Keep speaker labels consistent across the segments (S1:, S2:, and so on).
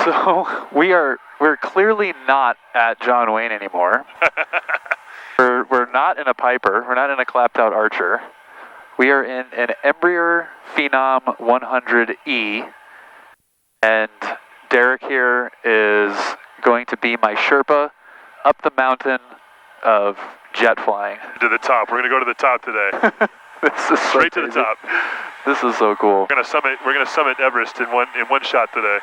S1: So we're clearly not at John Wayne anymore. we're not in a Piper. We're not in a clapped out Archer. We are in an Embraer Phenom 100E, and Derek here is going to be my Sherpa up the mountain of jet flying.
S2: To the top. We're going to go to the top today.
S1: This is
S2: straight to the top.
S1: This is so cool.
S2: We're going to summit Everest in one shot today.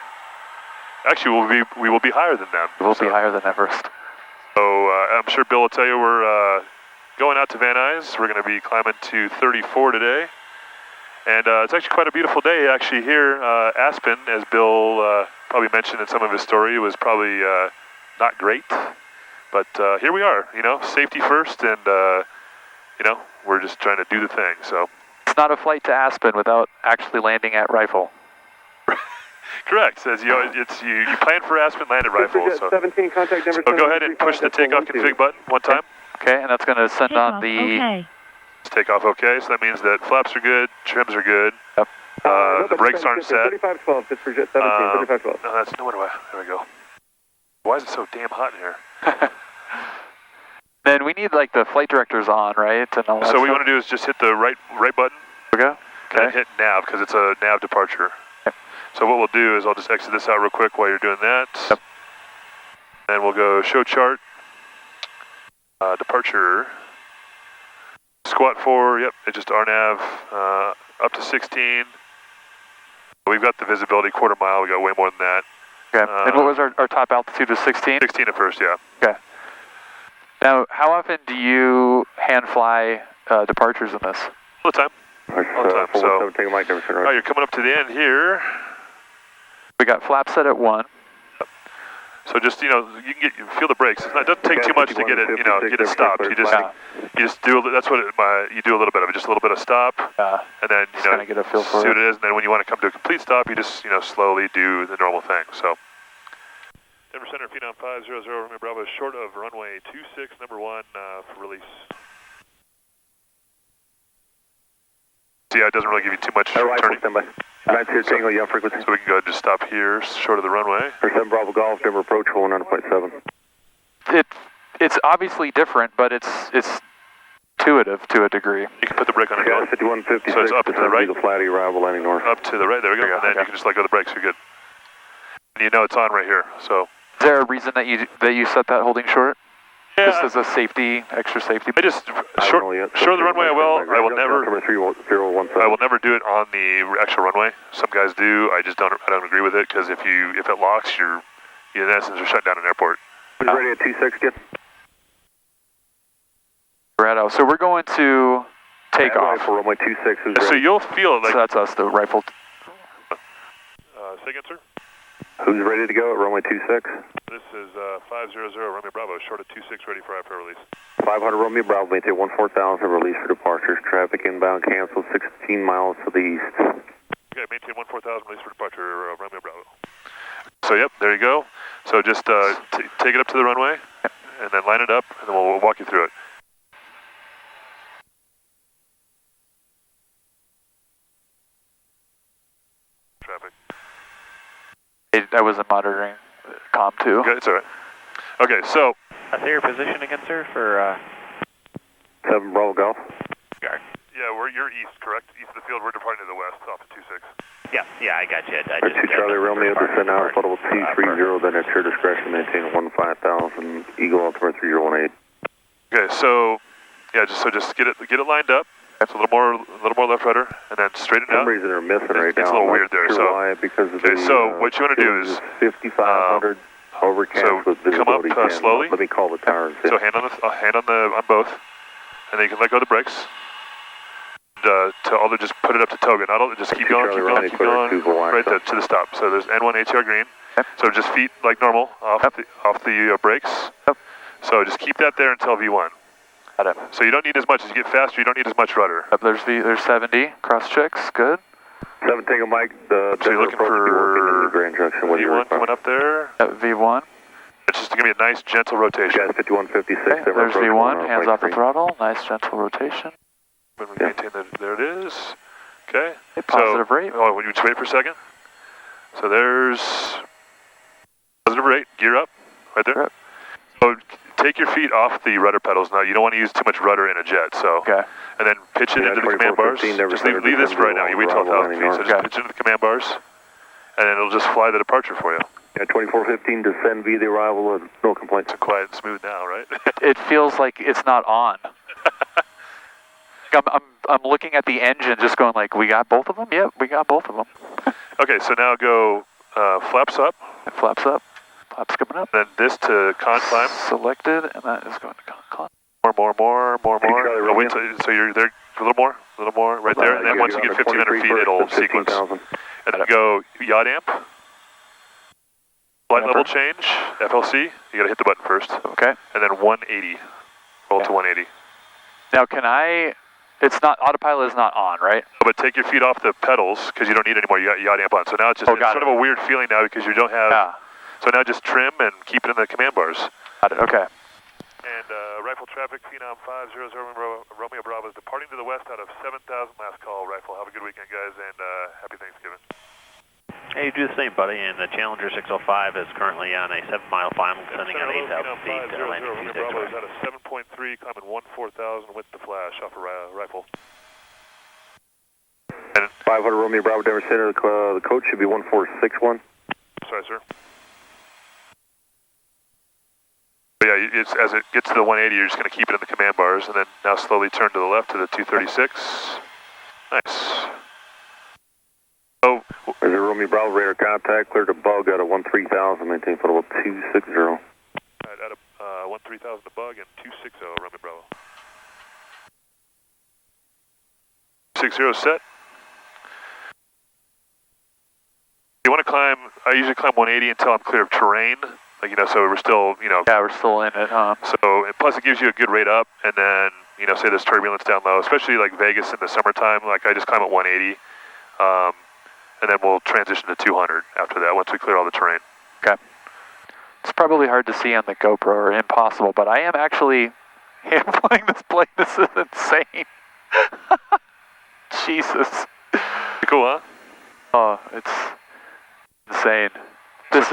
S2: Actually, we will be higher than them.
S1: We'll be higher than Everest.
S2: So I'm sure Bill will tell you we're going out to Van Nuys. We're going to be climbing to 34 today. And it's actually quite a beautiful day actually here. Aspen, as Bill probably mentioned in some of his story, was probably not great. But here we are, you know, safety first, and you know, we're just trying to do the thing, so.
S1: It's not a flight to Aspen without actually landing at Rifle.
S2: Correct. As you plan for Aspen, land at Rifle. So,
S3: 17, contact number
S2: so go ahead and push the takeoff config button one time.
S1: Okay, and that's going to send on the...
S4: Okay.
S2: Takeoff okay, so that means that flaps are good, trims are good.
S1: Yep.
S2: The brakes aren't set.
S3: 3512, just for jet 17, 3512.
S2: No, that's no wonder why. There we go. Why is it so damn hot in here?
S1: Then we need like the flight directors on, right? And all that
S2: so
S1: stuff.
S2: what we want to do is just hit the right button.
S1: Okay.
S2: And then hit nav, because it's a nav departure.
S1: Okay.
S2: So what we'll do is I'll just exit this out real quick while you're doing that.
S1: Yep.
S2: Then we'll go show chart, departure, squat 4, yep, it's just RNAV, up to 16. We've got the visibility quarter mile, we got way more than that.
S1: Okay, and what was our top altitude was 16?
S2: 16 at first, yeah.
S1: Okay. Now, how often do you hand fly departures in this?
S2: All the time. All the time. So,
S3: right.
S2: you're coming up to the end here.
S1: We got flap set at 1.
S2: So just, you know, you feel the brakes. It doesn't take too much to get it, you know, get it stopped. You just do, that's what you do a little bit of it, just a little bit of stop. And then, you know,
S1: get a feel for
S2: see what it is. And then when you want to come to a complete stop, you just, you know, slowly do the normal thing. So. Denver Center, Phenom 500, Romeo Bravo, short of runway 26, number 1 for release. So yeah, it doesn't really give you too much turning.
S3: Right here, Tango, yeah, frequency.
S2: So we can go ahead and just stop here, short of the runway.
S3: 7 Bravo Golf, Denver approach, 100.7.
S1: It's obviously different, but it's intuitive to a degree.
S2: You can put the brake on again.
S3: 5156.
S2: So it's up to the right.
S3: Flatty arrival landing north.
S2: Up to the right, there we go. And then you can just let go of the brakes, you're good. And you know it's on right here, so.
S1: Is there a reason that you set that holding short?
S2: Yeah.
S1: Just as a safety, extra safety?
S2: I just, short of the runway I will never do it on the actual runway. Some guys do, I don't agree with it, because if it locks, you in essence are shutting down an airport.
S3: Who's ready at 26, get?
S1: Corrado. So we're going to take off.
S3: For runway 26, who's
S2: so
S3: ready?
S2: you'll feel like...
S1: So that's us, the rifle.
S2: Say again, sir?
S3: Who's ready to go at runway 26?
S2: This is 500 Romeo Bravo, short of 26, ready for after release.
S3: 500 Romeo Bravo, maintain 14,000, release for departures. Traffic inbound canceled 16 miles to the east.
S2: Okay, maintain 14,000, release for departure, Romeo Bravo. So yep, there you go. So just take it up to the runway, and then line it up, and then we'll walk you through it. Traffic.
S1: I wasn't monitoring comm 2.
S2: Okay, it's all right. Okay, so.
S5: I say your position again, sir, for
S3: 7 Bravo Golf.
S5: Guard.
S2: Yeah, you're east, correct? East of the field, we're departing to the west off of 26.
S5: Yeah, I got you. I
S3: 2 Charlie Romeo, descend now, audible 230, then at your discretion, maintain 15,000, Eagle altimeter 3018.
S2: Okay, so, yeah, just get it lined up. It's a little more left rudder, and then straighten
S3: For
S2: out.
S3: some reason they're missing right now.
S2: It's a little weird there.
S3: Sure why, because of
S2: okay, so what you want to do is
S3: 5,500 overcast with visibility.
S2: Come up slowly.
S3: Let me call the tower.
S2: So hand on both, and then you can let go of the brakes. And just put it up to toga. Not all, just keep going, right there to the stop. So there's N1 ATR green.
S1: Yep.
S2: So just feet like normal off the brakes.
S1: Yep.
S2: So just keep that there until V1. So you don't need as much. As you get faster, you don't need as much rudder.
S1: There's 70, cross checks, good.
S3: 7 Tango Mike,
S2: so you're looking for
S3: Grand Junction.
S2: V1 coming up there.
S1: V1.
S2: It's just going to be a nice, gentle rotation.
S3: Guys, 5156.
S1: Okay, there's V1, hands off the throttle, nice, gentle rotation.
S2: When we maintain that, there it is. Okay.
S1: Positive rate.
S2: Oh, would you just wait for a second? So there's gear up, right there.
S1: Yep.
S2: So take your feet off the rudder pedals now. You don't want to use too much rudder in a jet, so.
S1: Okay.
S2: And then pitch it into the command bars. Just leave this for right now. You wait till 1,000 feet. So just pitch it into the command bars, and then it'll just fly the departure for you.
S3: Yeah, 2415, descend via the arrival, no complaints.
S2: It's quiet and smooth now, right?
S1: It feels like it's not on. I'm looking at the engine, just going like, we got both of them? Yep, we got both of them.
S2: Okay, so now go flaps up.
S1: It flaps up. Flaps coming up.
S2: Then this to con climb.
S1: Selected, and that is going to con climb.
S2: More.
S3: Charlie,
S2: Oh, wait, so you're there a little more, right there. And then once you get 1,500 feet, it'll sequence. And then go yaw damp. Flight level change, FLC. You gotta hit the button first.
S1: Okay.
S2: And then 180. Roll to 180.
S1: Now it's not, Autopilot is not on, right?
S2: But take your feet off the pedals, because you don't need any more yaw damp on. So now it's just sort of a weird feeling now because you don't have, so now just trim and keep it in the command bars.
S1: Got it, okay.
S2: And rifle traffic, Phenom 500 Romeo Bravo is departing to the west out of 7,000 last call, rifle. Have a good weekend, guys, and happy Thanksgiving.
S5: Hey, you do the same, buddy, and the Challenger 605 is currently on a 7-mile climb, descending at 8,000 feet, landing
S2: Romeo Bravo is out of 7.3, climbing 14,000 with the flash off a rifle. And
S3: 500 Romeo Bravo, Denver Center, the code should be 1461.
S2: Sorry, sir. But yeah, as it gets to the 180, you're just going to keep it in the command bars, and then now slowly turn to the left to the 236. Nice. Oh.
S3: There's a Romeo Bravo radar contact, clear to bug out of 13,000, maintain foot level 260.
S2: Alright, out of 13,000 to bug and 260 Romeo Bravo. 60 set. You want to climb, I usually climb 180 until I'm clear of terrain. Like, so we're still,
S1: Yeah, we're still in it, huh?
S2: So, and plus it gives you a good rate up, and then, say there's turbulence down low, especially like Vegas in the summertime, like I just climb at 180, and then we'll transition to 200 after that, once we clear all the terrain.
S1: Okay. It's probably hard to see on the GoPro, or impossible, but I am actually handling this plane. This is insane. Jesus.
S2: Pretty cool, huh?
S1: Oh, it's insane. This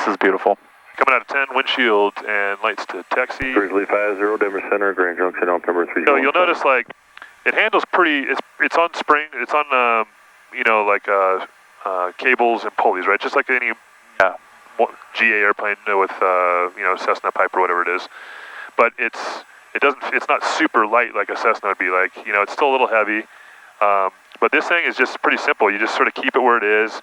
S1: is beautiful.
S2: Coming out of 10, windshield and lights to taxi.
S3: Grizzly 50, Denver Center, Grand Junction, Altimeter 3.
S2: So you'll notice, like, it handles pretty, it's on spring, it's on, cables and pulleys, right? Just like any GA airplane with, Cessna Piper, whatever it is. But it's not super light like a Cessna would be like. It's still a little heavy. But this thing is just pretty simple. You just sort of keep it where it is.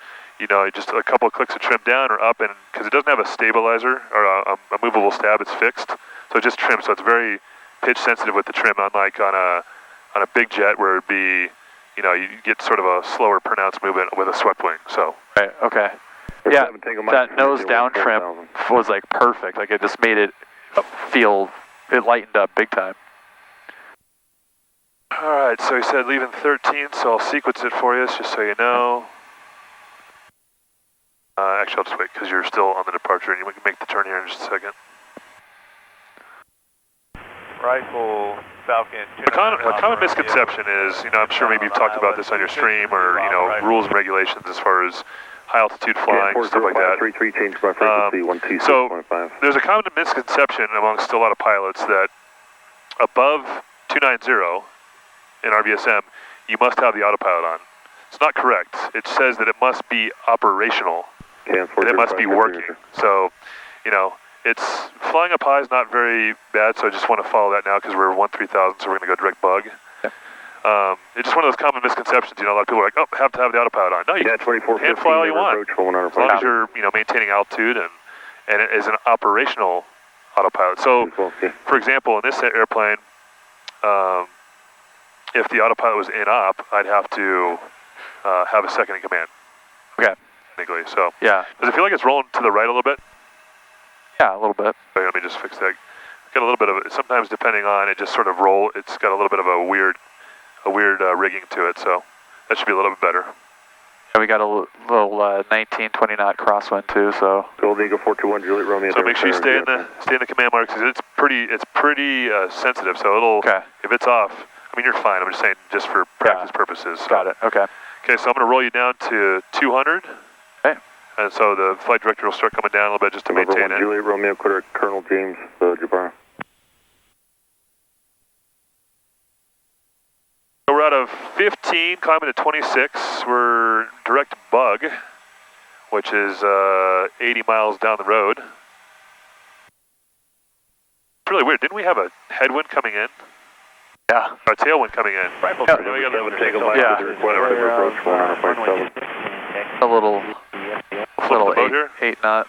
S2: Just a couple of clicks of trim down or up, and because it doesn't have a stabilizer or a movable stab, it's fixed. So it just trims. So it's very pitch sensitive with the trim, unlike on a big jet where it'd be, you get sort of a slower pronounced movement with a swept wing. So.
S1: Right. Okay. Yeah, that nose down trim was like perfect. Like it just made it it lightened up big time.
S2: All right. So he said leaving 13, so I'll sequence it for you, just so you know. Actually, I'll just wait because you're still on the departure, and you can make the turn here in just a second.
S4: Rifle, Falcon.
S2: A common misconception is, I'm sure maybe you've talked about this on your stream, or rules and regulations as far as high altitude flying, stuff like that. So there's a common misconception amongst a lot of pilots that above 290 in RVSM, you must have the autopilot on. It's not correct. It says that it must be operational. And it must be working. So, it's flying up high is not very bad, so I just want to follow that now because we're 13,000, so we're going to go direct bug. It's just one of those common misconceptions. A lot of people are like, oh, have to have the autopilot on. No, you can fly all you want. As long as you're, maintaining altitude and it is an operational autopilot. So, for example, in this airplane, if the autopilot was in op, I'd have to have a second in command.
S1: Okay.
S2: Technically, so.
S1: Yeah.
S2: Does it feel like it's rolling to the right a little bit?
S1: Yeah, a little bit.
S2: Okay, let me just fix that. Got a little bit of it. Sometimes, depending on it, just sort of it's got a little bit of a weird rigging to it. So that should be a little bit better.
S1: Yeah, we got a little 19, 20 knot crosswind too. So.
S3: Gold Eagle 421 Juliet Romeo.
S2: So make sure you stay in the command marks because it's pretty sensitive. So it'll if it's off. I mean, you're fine. I'm just saying, just for practice purposes. So.
S1: Got it. Okay.
S2: Okay, so I'm going to roll you down to 200.
S1: Okay.
S2: And so the flight director will start coming down a little bit just to
S3: Number
S2: maintain
S3: 1
S2: it.
S3: Juliet Romeo, quarter Colonel James Jabbar.
S2: So we're out of 15, climbing to 26. We're direct bug, which is 80 miles down the road. It's really weird. Didn't we have a headwind coming in?
S1: Yeah.
S2: Or a tailwind coming in?
S5: Rifle
S1: Yeah.
S5: crew,
S2: We got a
S3: Takeoff
S1: Yeah.
S3: whatever approach 1
S1: A little
S2: the boat here?
S1: 8 knot.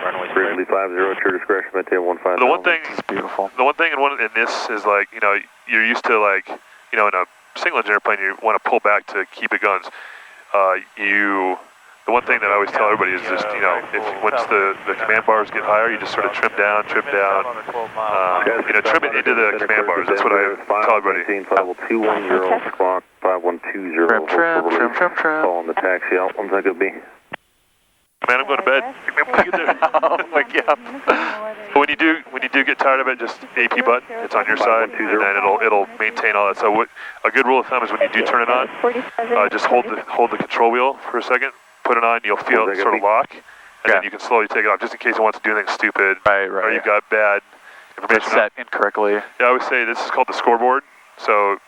S5: runway
S3: Grizzly 50 at your discretion, maintain 15.
S2: The one thing,
S1: It's beautiful.
S2: the one thing in this is like, you know, you're used to like, you know, in a single engine airplane, you want to pull back to keep it guns. The one thing that I always tell everybody is just, you know, if once the command bars get higher, you just sort of trim down, you know, trim it into the command bars. That's what I tell everybody.
S3: 210, squawk 5120.
S1: Trim.
S3: Calling the taxi out. When's that going to be?
S2: Man, I'm going to bed.
S1: Oh my God.
S2: But when you do get tired of it, just AP button. It's on your side, and then it'll maintain all that. So a good rule of thumb is when you do turn it on, just hold the control wheel for a second, put it on, you'll feel it sort of lock, and then you can slowly take it off, just in case it wants to do anything stupid,
S1: Right.
S2: or you've got bad information.
S1: Set incorrectly.
S2: Yeah, I always say this is called the scoreboard. So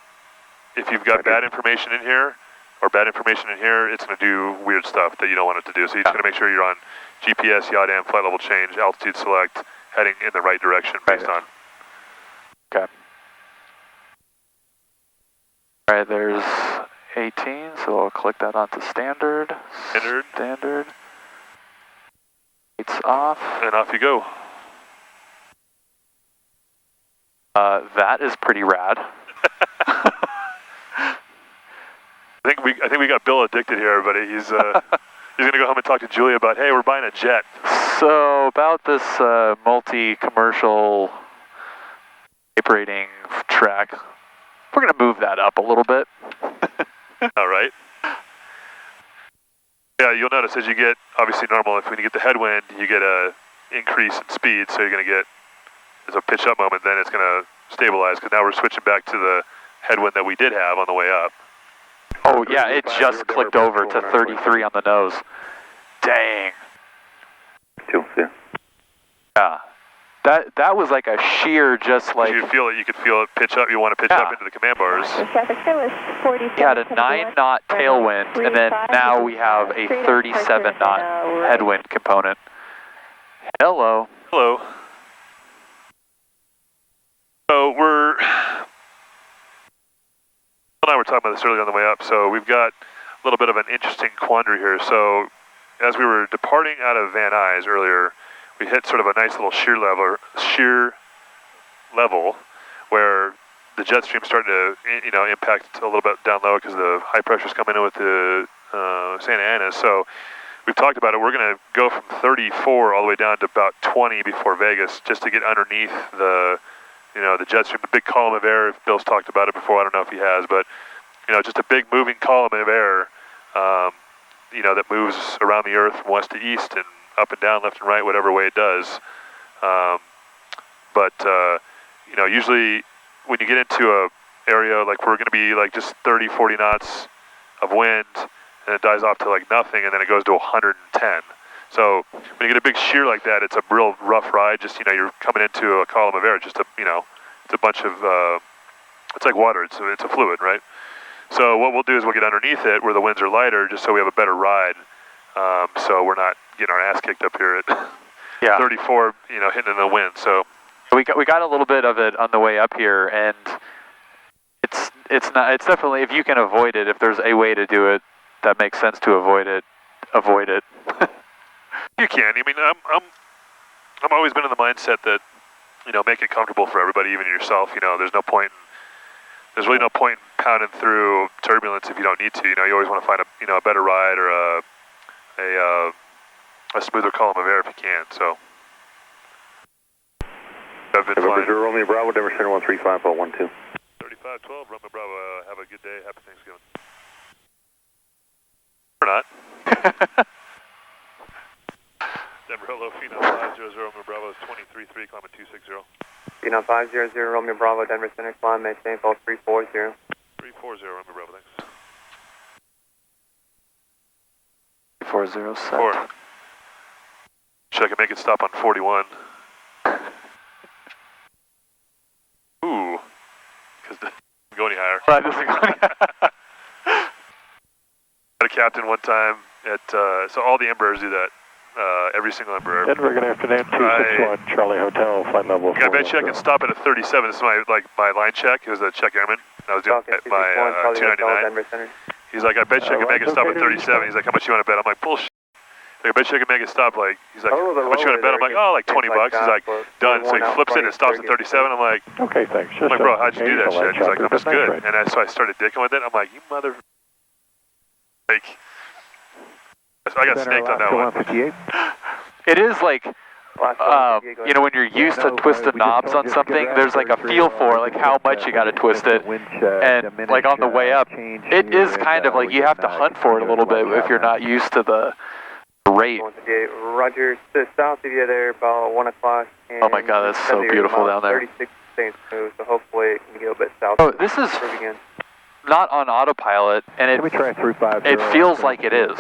S2: if you've got bad information in here, or bad information in here, it's going to do weird stuff that you don't want it to do. So you just got to make sure you're on GPS, YADAM, flight level change, altitude select, heading in the right direction based on.
S1: Okay. All right, there's 18, so I'll click that onto standard. Standard. It's off.
S2: And off you go.
S1: That is pretty rad.
S2: I think we got Bill addicted here, everybody. He's gonna go home and talk to Julia about, hey, we're buying a jet.
S1: So about this multi-commercial operating track, we're gonna move that up a little bit.
S2: All right. Yeah, you'll notice as you get, obviously normal, when you get the headwind, you get a increase in speed, so you're gonna get, there's a pitch up moment, then it's gonna stabilize, because now we're switching back to the headwind that we did have on the way up.
S1: Oh yeah, it just clicked over to 33 on the nose. Dang. Yeah. That was like a sheer, just like...
S2: You could feel it pitch up, you want to pitch up into the command bars.
S1: We had a 9-knot tailwind, and then now we have a 37-knot headwind component. Hello.
S2: Hello. So Bill and I were talking about this earlier on the way up, so we've got a little bit of an interesting quandary here. So as we were departing out of Van Nuys earlier, we hit sort of a nice little shear level where the jet stream started to, you know, impact a little bit down low because the high pressure's coming in with the Santa Ana. So we've talked about it. We're going to go from 34 all the way down to about 20 before Vegas, just to get underneath the, you know, the jet stream, the big column of air. If Bill's talked about it before, I don't know if he has, but you know, just a big moving column of air, you know, that moves around the Earth from west to east and up and down, left and right, whatever way it does. You know, usually when you get into a area like we're going to be like just 30, 40 knots of wind, and it dies off to like nothing, and then it goes to 110. So when you get a big shear like that, it's a real rough ride. Just, you know, you're coming into a column of air. Just you know, it's a bunch of, it's like water. It's a fluid, right? So what we'll do is we'll get underneath it where the winds are lighter, just so we have a better ride. So we're not getting our ass kicked up here at 34, you know, hitting in the wind. So
S1: we got a little bit of it on the way up here, and it's definitely, if you can avoid it, if there's a way to do it that makes sense to avoid it.
S2: You can. I mean, I'm always been in the mindset that, you know, make it comfortable for everybody, even yourself. You know, there's really no point in pounding through turbulence if you don't need to. You know, you always want to find a better ride or a smoother column of air if you can. So I've been flying.
S3: Romeo Bravo, Denver Center 135.12.
S2: 3512, Romeo Bravo. Have a good day. Happy Thanksgiving. Or not. Denver Hello, Phenom 500, Romeo Bravo is 23.3, climbing 260.
S6: Phenom 500, Romeo Bravo, Denver Center, climb, maintain, fall 340.
S2: 340, Romeo Bravo, thanks.
S1: 40 set.
S2: 4. Should I can make it stop on 41? Ooh, because it doesn't go any higher.
S1: That doesn't go any higher.
S2: Had a captain one time at, so all the Embraers do that. Every single Embraer.
S7: Denver, good afternoon, 261 Charlie Hotel, flight level 4.
S2: I bet you I can stop it at 37. This is my line check. It was a check airman. I was doing
S6: Falcon
S2: my 299. He's like, I bet you I can make it stop at 37. He's like, how much you want to bet? I'm like, bullshit. Like, I bet you I can make it stop. Like, he's like, how much you want to bet? I'm like, oh, like 20 bucks. He's like, done. So he flips it and it stops at 37. I'm like,
S7: okay, thanks.
S2: I'm like, bro, how'd you do that shit? He's like, I'm just good. And so I started dicking with it. I'm like, you mother. Like, I got snaked on that one.
S1: It is like, you know, when you're used to twisting knobs on something, there's like a feel for like how much you got to twist it, and like on the way up, it is kind of like you have to hunt for it a little bit if you're not used to the rate.
S6: Roger, south of you there about 1 o'clock.
S1: Oh my God, that's so beautiful down there.
S6: 36 staying smooth, so hopefully it can go a bit south.
S1: Oh, this is not on autopilot, and it feels like it is.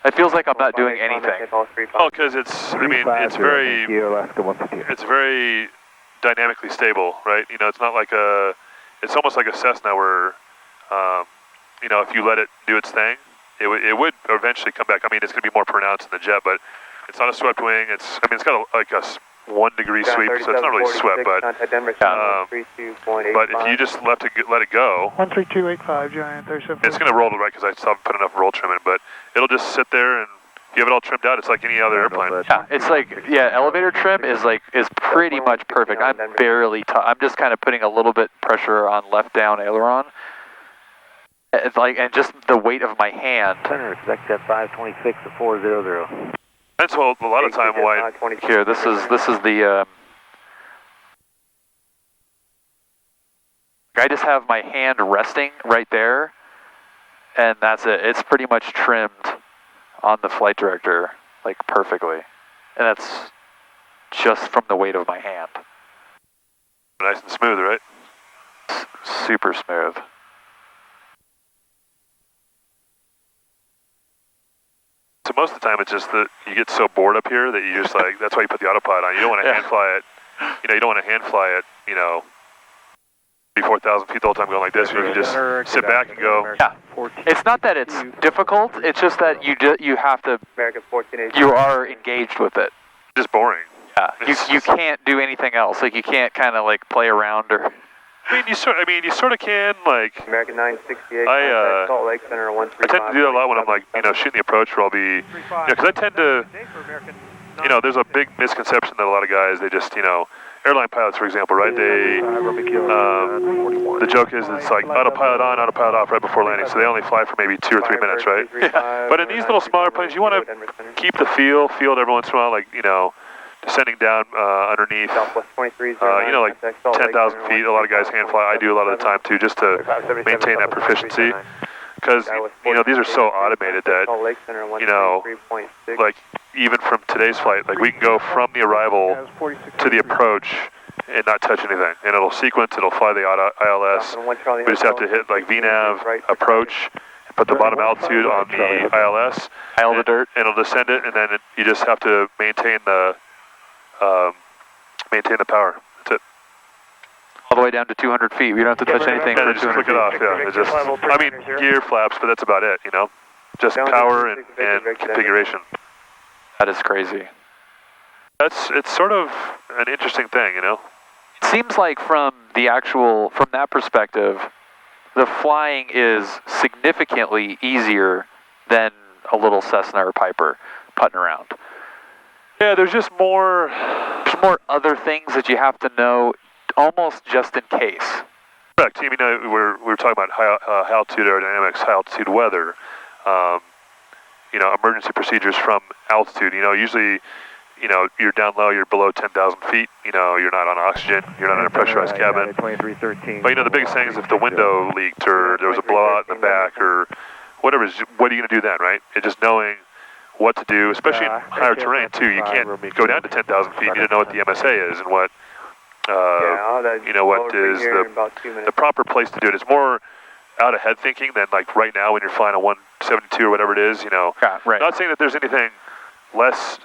S1: It feels like I'm not doing anything.
S2: Oh, because it's, I mean, it's very dynamically stable, right? You know, it's not like it's almost like a Cessna where, you know, if you let it do its thing, it would eventually come back. I mean, it's going to be more pronounced in the jet, but it's not a swept wing. It's got like a 1 degree sweep, so it's not really swept, but if you just let it go,
S7: 13285 Giant 37.
S2: it's going to roll right because I stopped putting enough roll trim in, but it'll just sit there and you have it all trimmed out. It's like any other airplane.
S1: Yeah, it's like, yeah, elevator trim is pretty much perfect. I'm I'm just kind of putting a little bit pressure on left down aileron. It's like, and just the weight of my hand.
S7: Center, expect at 526 to 400.
S2: That's a lot of time why.
S1: Here, this is the. I just have my hand resting right there, and that's it. It's pretty much trimmed on the flight director, like perfectly, and that's just from the weight of my hand.
S2: Nice and smooth, right?
S1: Super smooth.
S2: So most of the time it's just that you get so bored up here that you just like, that's why you put the autopilot on. You don't want to hand fly it, you know, you don't want to hand fly it, you know, 34,000 feet the whole time going like this. You can just sit back and go.
S1: Yeah, it's not that it's difficult, it's just that you have to, you are engaged with it.
S2: Just boring.
S1: Yeah, you can't do anything else. Like you can't kind of like play around or.
S2: I mean, you sort of can, like.
S6: American 968.
S2: Salt
S6: Lake Center
S2: I tend to do that a lot when I'm like, you know, shooting the approach where I'll be, you know, because I tend to, you know, there's a big misconception that a lot of guys, they just, you know, airline pilots, for example, right? They, the joke is it's like autopilot on, autopilot off right before landing, so they only fly for maybe 2 or 3 minutes, right? But in these little smaller planes, you want to keep the field every once in a while, like, you know, descending down underneath, you know, like 10,000 feet. A lot of guys hand fly. I do a lot of the time too, just to maintain that proficiency. Because, you know, these are so automated that, you know, like even from today's flight, like we can go from the arrival to the approach and not touch anything. And it'll sequence, it'll fly the ILS. We just have to hit like VNAV, approach, put the bottom altitude on the ILS,
S1: pile the dirt,
S2: and it'll descend it, and then you just have to maintain the power. That's it.
S1: All the way down to 200 feet. We don't have to touch anything.
S2: And just click it off. Yeah, it just. I mean, gear flaps, but that's about it. You know, just power and configuration.
S1: That is crazy.
S2: It's sort of an interesting thing, you know.
S1: It seems like from that perspective, the flying is significantly easier than a little Cessna or Piper putting around.
S2: Yeah, there's just more.
S1: There's more other things that you have to know, almost just in case.
S2: Correct. You know, we were talking about high altitude aerodynamics, high altitude weather. You know, emergency procedures from altitude. You know, usually, you know, you're down low, you're below 10,000 feet. You know, you're not on oxygen, you're not in a pressurized cabin. But you know, the biggest thing is if the window leaked or there was a blowout in the back or whatever. What are you going to do then, right? It's just knowing what to do, especially in higher terrain too. You can't go down to 10,000 feet. You need to know what the MSA is and what, you know, what is the proper place to do it. It's more out ahead thinking than like right now when you're flying a 172 or whatever it is, you know.
S1: Yeah, right.
S2: Not saying that there's anything less,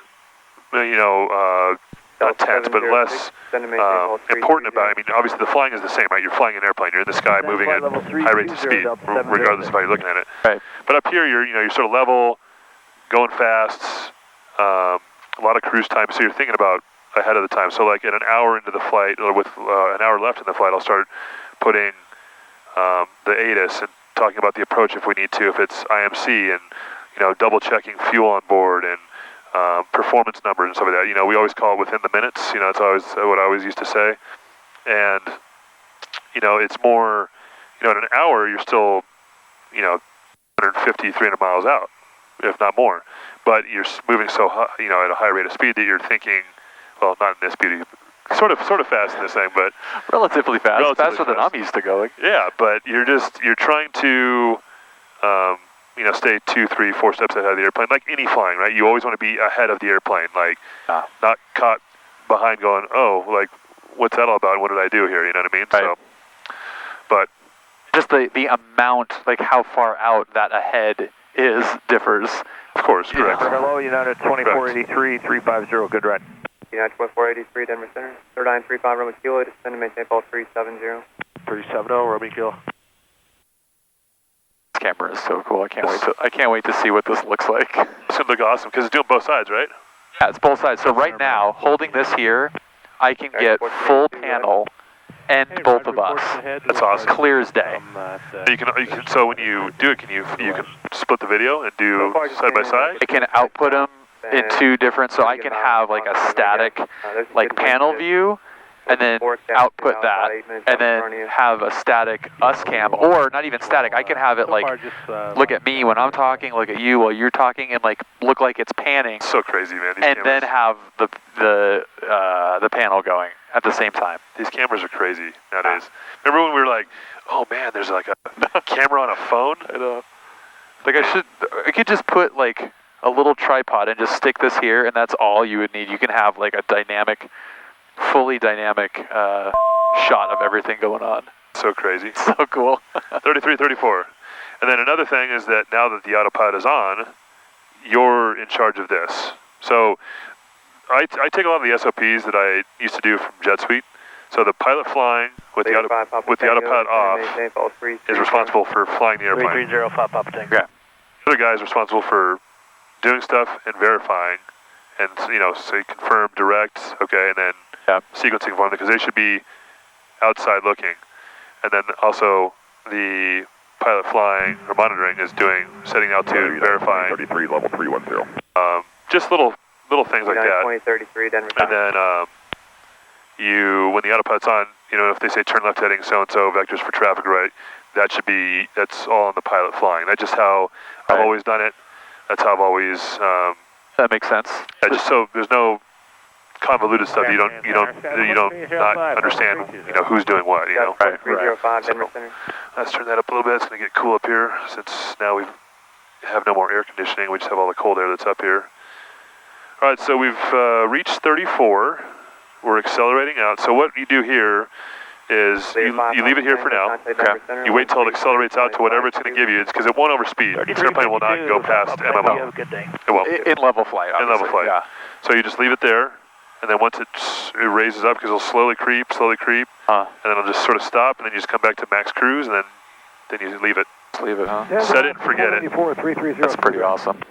S2: you know, not tense, but less important about it. I mean, obviously the flying is the same, right? You're flying an airplane, you're in the sky moving at high rates of speed, regardless of how you're looking at it.
S1: Right.
S2: But up here, you're sort of level, going fast, a lot of cruise time, so you're thinking about ahead of the time. So like at an hour into the flight, or with an hour left in the flight, I'll start putting the ATIS and talking about the approach if we need to, if it's IMC, and you know, double checking fuel on board and performance numbers and stuff like that. You know, we always call it within the minutes. You know, it's always what I always used to say. And you know, it's more, you know, in an hour you're still, you know, 150, 300 miles out, if not more. But you're moving so high, you know, at a high rate of speed that you're thinking, well, not in this speed, sort of fast in this thing, but
S1: relatively fast, faster than I'm used to going.
S2: Yeah, but you're trying to, you know, stay 2, 3, 4 steps ahead of the airplane, like any flying, right? You always want to be ahead of the airplane, like not caught behind going, oh, like, what's that all about? What did I do here? You know what I mean?
S1: Right.
S2: So, but
S1: just the amount, like how far out that ahead is, differs.
S2: Of course, correct.
S7: Hello, United 2483, 350, good ride.
S6: United 2483, Denver Center. 3935 Roman Kilo, descend and maintain Ball 370.
S7: 370, Roman Kilo.
S1: This camera is so cool. I can't wait to see what this looks like.
S2: It's gonna look awesome because it's doing both sides, right?
S1: Yeah, it's both sides. So right now, holding this here, I can get full panel and both of us.
S2: That's awesome.
S1: Clear as day.
S2: You can. So when you do it, you can split the video and do side by side.
S1: I can output them in two different, so I can have like a static, like panel view, and then output that, and then have a static us cam, or not even static. I can have it like look at me when I'm talking, look at you while you're talking, and like look like it's panning.
S2: So crazy, man. These
S1: and
S2: cameras.
S1: Then have the panel going at the same time.
S2: These cameras are crazy nowadays. Remember when we were like, oh man, there's like a camera on a phone?
S1: I know. Like I could just put like a little tripod and just stick this here, and that's all you would need. You can have like a fully dynamic shot of everything going on.
S2: So crazy.
S1: So cool.
S2: 33, 34. And then another thing is that now that the Autopilot is on, you're in charge of this. So I take a lot of the SOPs that I used to do from Jet Suite. So the pilot flying with the Autopilot off is responsible for flying the airplane.
S7: 330 Papa Tango.
S2: Yeah. The other guy is responsible for doing stuff and verifying, and you know, say confirm, direct, okay, and then sequencing for them, because they should be outside looking. And then also the pilot flying or monitoring is doing setting altitude, verifying.
S3: 33 level 310.
S2: Just little things like that.
S6: 2033 Denver.
S2: And then when the Autopilot's on, you know, if they say turn left heading so and so, vectors for traffic right, that's all on the pilot flying. That's just how I've always done it. That's how I've always.
S1: That makes sense.
S2: Yeah, just so there's no convoluted stuff. You don't not understand. You know who's doing what. You know.
S6: Right. 305 Denver
S2: So,
S6: Center.
S2: let's turn that up a little bit. It's gonna get cool up here since now we have no more air conditioning. We just have all the cold air that's up here. All right, so we've reached 34. We're accelerating out. So what you do here is you leave it here for now. Okay. You wait till it accelerates out to whatever it's going to give you. It's because it won't overspeed. This airplane will not go past MMO. It won't.
S1: In level flight, obviously.
S2: In level flight.
S1: Yeah.
S2: So you just leave it there, and then once it raises up, because it'll slowly creep, and then it'll just sort of stop, and then you just come back to max cruise, and then you leave it.
S1: Just leave it, huh?
S2: Set it and forget it.
S1: That's pretty awesome.